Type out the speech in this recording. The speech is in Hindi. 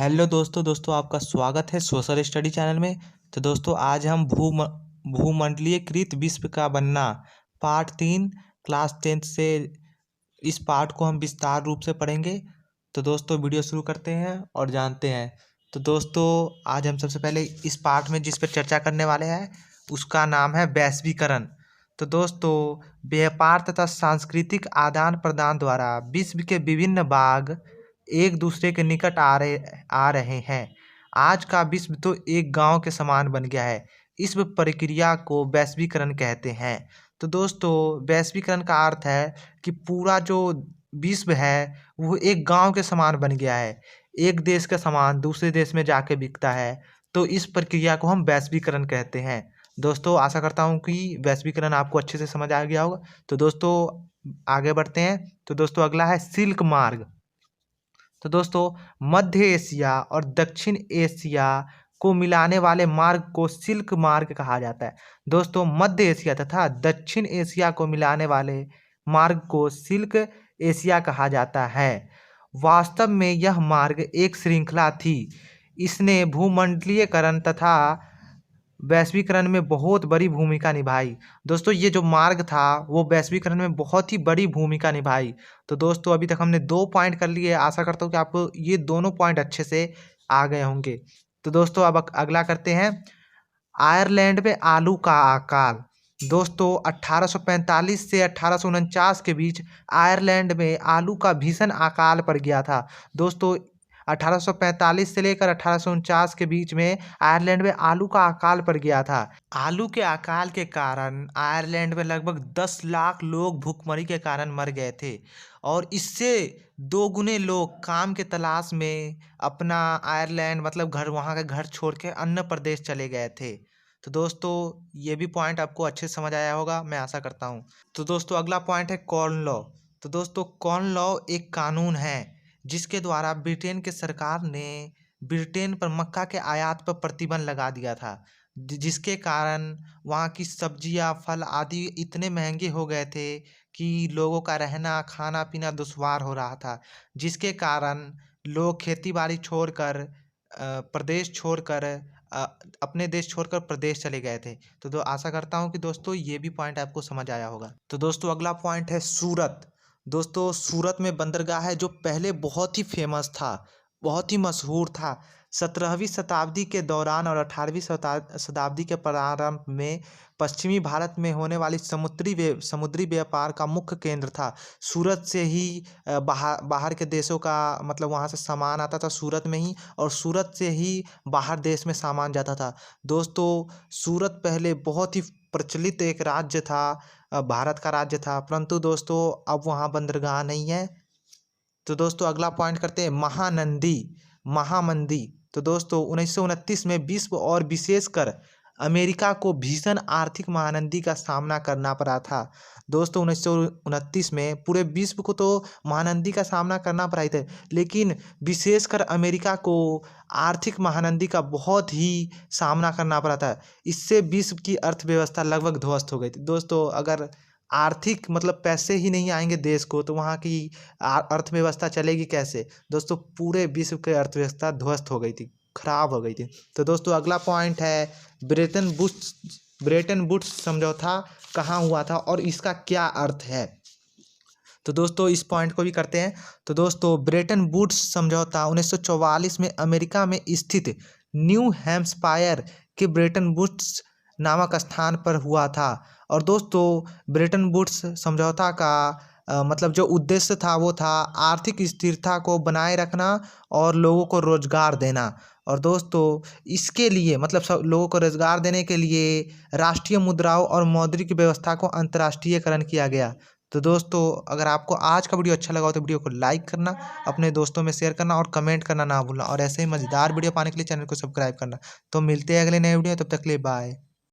हेलो दोस्तों आपका स्वागत है सोशल स्टडी चैनल में। तो दोस्तों आज हम भूमंडलीयकृत विश्व का बनना पार्ट 3 क्लास 10 से इस पार्ट को हम विस्तार रूप से पढ़ेंगे। तो दोस्तों वीडियो शुरू करते हैं और जानते हैं। तो दोस्तों आज हम सबसे पहले इस पार्ट में जिस पर चर्चा करने वाले हैं उसका नाम है वैश्वीकरण। तो दोस्तों व्यापार तथा सांस्कृतिक आदान प्रदान द्वारा विश्व के विभिन्न भाग एक दूसरे के निकट आ रहे हैं। आज का विश्व तो एक गांव के समान बन गया है। इस प्रक्रिया को वैश्वीकरण कहते हैं। तो दोस्तों वैश्वीकरण का अर्थ है कि पूरा जो विश्व है वो एक गांव के समान बन गया है। एक देश का सामान दूसरे देश में जाके बिकता है। तो इस प्रक्रिया को हम वैश्वीकरण कहते हैं। दोस्तों आशा करता हूँ कि वैश्वीकरण आपको अच्छे से समझ आ गया होगा। तो दोस्तों आगे बढ़ते हैं। तो दोस्तों अगला है सिल्क मार्ग। तो दोस्तों मध्य एशिया और दक्षिण एशिया को मिलाने वाले मार्ग को सिल्क मार्ग कहा जाता है। दोस्तों मध्य एशिया तथा दक्षिण एशिया को मिलाने वाले मार्ग को सिल्क एशिया कहा जाता है। वास्तव में यह मार्ग एक श्रृंखला थी। इसने भूमंडलीयकरण तथा वैश्वीकरण में बहुत बड़ी भूमिका निभाई। दोस्तों ये जो मार्ग था वो वैश्वीकरण में बहुत ही बड़ी भूमिका निभाई। तो दोस्तों अभी तक हमने 2 पॉइंट कर लिए। आशा करता हूँ कि आपको ये दोनों पॉइंट अच्छे से आ गए होंगे। तो दोस्तों अब अगला करते हैं आयरलैंड में आलू का अकाल। दोस्तों 1845 से 1849 के बीच आयरलैंड में आलू का भीषण अकाल पड़ गया था। दोस्तों 1845 से लेकर 1849 के बीच में आयरलैंड में आलू का अकाल पड़ गया था। आलू के अकाल के कारण आयरलैंड में लगभग 10 लाख लोग भूखमरी के कारण मर गए थे और इससे 2 गुने लोग काम के तलाश में अपना आयरलैंड मतलब घर वहाँ का घर छोड़ के अन्य प्रदेश चले गए थे। तो दोस्तों ये भी पॉइंट आपको अच्छे से समझ आया होगा, मैं आशा करता हूँ। तो दोस्तों अगला पॉइंट है कॉर्न लॉ। तो दोस्तों कॉर्न लॉ एक कानून है जिसके द्वारा ब्रिटेन के सरकार ने ब्रिटेन पर मक्का के आयात पर प्रतिबंध लगा दिया था, जिसके कारण वहाँ की सब्जियाँ फल आदि इतने महंगे हो गए थे कि लोगों का रहना खाना पीना दुश्वार हो रहा था, जिसके कारण लोग खेती बाड़ी छोड़कर प्रदेश छोड़कर अपने देश छोड़कर प्रदेश चले गए थे। तो आशा करता हूँ कि दोस्तों ये भी पॉइंट आपको समझ आया होगा। तो दोस्तों अगला पॉइंट है सूरत। दोस्तों सूरत में बंदरगाह है जो पहले बहुत ही फेमस था, बहुत ही मशहूर था। 17वीं शताब्दी के दौरान और 18वीं शताब्दी के प्रारंभ में पश्चिमी भारत में होने वाली समुद्री व्यापार का मुख्य केंद्र था। सूरत से ही बाहर के देशों का मतलब वहाँ से सामान आता था सूरत में ही, और सूरत से ही बाहर देश में सामान जाता था। दोस्तों सूरत पहले बहुत ही प्रचलित एक राज्य था, भारत का राज्य था, परंतु दोस्तों अब वहाँ बंदरगाह नहीं है। तो दोस्तों अगला पॉइंट करते हैं महामंदी। तो दोस्तों 1929 में विश्व और विशेषकर अमेरिका को भीषण आर्थिक महामंदी का सामना करना पड़ा था। दोस्तों 1929 में पूरे विश्व को तो महामंदी का सामना करना पड़ा ही था, लेकिन विशेषकर अमेरिका को आर्थिक महामंदी का बहुत ही सामना करना पड़ा था। इससे विश्व की अर्थव्यवस्था लगभग ध्वस्त हो गई थी। दोस्तों अगर आर्थिक मतलब पैसे ही नहीं आएंगे देश को तो वहाँ की अर्थव्यवस्था चलेगी कैसे। दोस्तों पूरे विश्व की अर्थव्यवस्था ध्वस्त हो गई थी, खराब हो गई थी। तो दोस्तों अगला पॉइंट है ब्रेटन वुड्स समझौता कहाँ हुआ था और इसका क्या अर्थ है। तो दोस्तों इस पॉइंट को भी करते हैं। तो दोस्तों ब्रेटन वुड्स समझौता 1944 में अमेरिका में स्थित न्यू हैम्पशायर के ब्रेटन वुड्स नामक स्थान पर हुआ था। और दोस्तों ब्रेटन वुड्स समझौता का मतलब जो उद्देश्य था वो था आर्थिक स्थिरता को बनाए रखना और लोगों को रोजगार देना। और दोस्तों इसके लिए मतलब सब लोगों को रोजगार देने के लिए राष्ट्रीय मुद्राओं और मौद्रिक व्यवस्था को अंतर्राष्ट्रीयकरण किया गया। तो दोस्तों अगर आपको आज का वीडियो अच्छा लगा हो तो वीडियो को लाइक करना, अपने दोस्तों में शेयर करना और कमेंट करना ना भूलना, और ऐसे ही मज़ेदार वीडियो पाने के लिए चैनल को सब्सक्राइब करना। तो मिलते हैं अगले नए वीडियो, तब तक के लिए बाय।